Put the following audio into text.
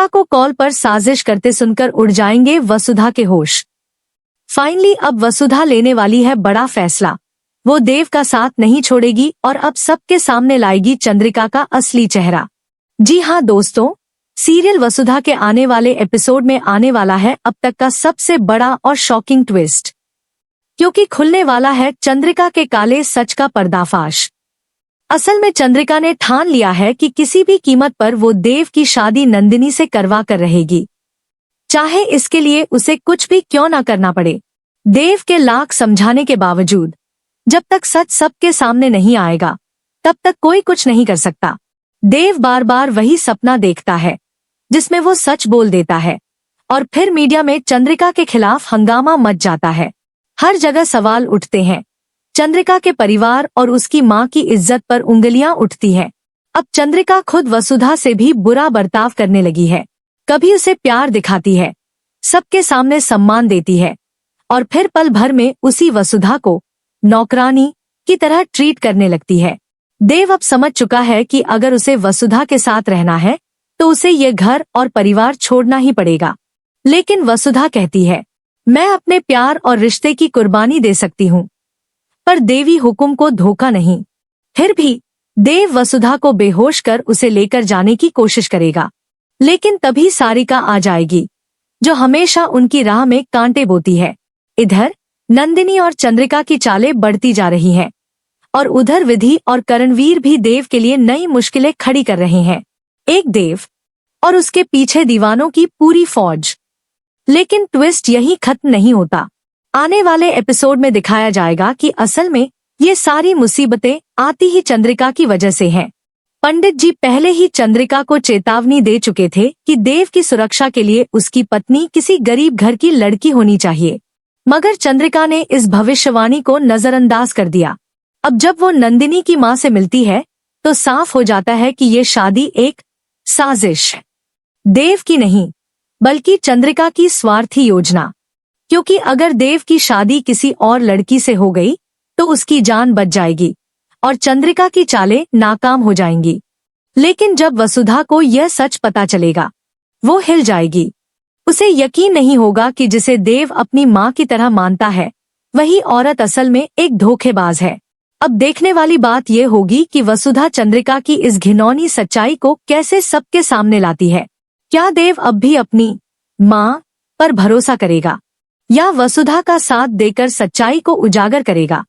को कॉल पर साजिश करते सुनकर उड़ जाएंगे वसुधा के होश। फाइनली अब वसुधा लेने वाली है बड़ा फैसला। वो देव का साथ नहीं छोड़ेगी और अब सबके सामने लाएगी चंद्रिका का असली चेहरा। जी हाँ दोस्तों, सीरियल वसुधा के आने वाले एपिसोड में आने वाला है अब तक का सबसे बड़ा और शॉकिंग ट्विस्ट, क्योंकि खुलने वाला है चंद्रिका के काले सच का पर्दाफाश। असल में चंद्रिका ने ठान लिया है कि किसी भी कीमत पर वो देव की शादी नंदिनी से करवा कर रहेगी, चाहे इसके लिए उसे कुछ भी क्यों ना करना पड़े। देव के लाख समझाने के बावजूद जब तक सच सबके सामने नहीं आएगा तब तक कोई कुछ नहीं कर सकता। देव बार बार वही सपना देखता है जिसमें वो सच बोल देता है और फिर मीडिया में चंद्रिका के खिलाफ हंगामा मच जाता है। हर जगह सवाल उठते हैं, चंद्रिका के परिवार और उसकी माँ की इज्जत पर उंगलियां उठती हैं। अब चंद्रिका खुद वसुधा से भी बुरा बर्ताव करने लगी है। कभी उसे प्यार दिखाती है, सबके सामने सम्मान देती है और फिर पल भर में उसी वसुधा को नौकरानी की तरह ट्रीट करने लगती है। देव अब समझ चुका है कि अगर उसे वसुधा के साथ रहना है तो उसे ये घर और परिवार छोड़ना ही पड़ेगा। लेकिन वसुधा कहती है, मैं अपने प्यार और रिश्ते की कुर्बानी दे सकती हूँ, पर देवी हुक्म को धोखा नहीं। फिर भी देव वसुधा को बेहोश कर उसे लेकर जाने की कोशिश करेगा, लेकिन तभी सारिका आ जाएगी जो हमेशा उनकी राह में कांटे बोती है। इधर नंदिनी और चंद्रिका की चालें बढ़ती जा रही हैं और उधर विधि और करणवीर भी देव के लिए नई मुश्किलें खड़ी कर रहे हैं। एक देव और उसके पीछे दीवानों की पूरी फौज। लेकिन ट्विस्ट यहीं खत्म नहीं होता। आने वाले एपिसोड में दिखाया जाएगा कि असल में ये सारी मुसीबतें आती ही चंद्रिका की वजह से हैं। पंडित जी पहले ही चंद्रिका को चेतावनी दे चुके थे कि देव की सुरक्षा के लिए उसकी पत्नी किसी गरीब घर की लड़की होनी चाहिए, मगर चंद्रिका ने इस भविष्यवाणी को नजरअंदाज कर दिया। अब जब वो नंदिनी की मां से मिलती है तो साफ हो जाता है कि ये शादी एक साजिश है, देव की नहीं बल्कि चंद्रिका की स्वार्थी योजना। क्योंकि अगर देव की शादी किसी और लड़की से हो गई तो उसकी जान बच जाएगी और चंद्रिका की चालें नाकाम हो जाएंगी। लेकिन जब वसुधा को यह सच पता चलेगा वो हिल जाएगी। उसे यकीन नहीं होगा कि जिसे देव अपनी मां की तरह मानता है वही औरत असल में एक धोखेबाज है। अब देखने वाली बात यह होगी कि वसुधा चंद्रिका की इस घिनौनी सच्चाई को कैसे सबके सामने लाती है। क्या देव अब भी अपनी मां पर भरोसा करेगा या वसुधा का साथ देकर सच्चाई को उजागर करेगा?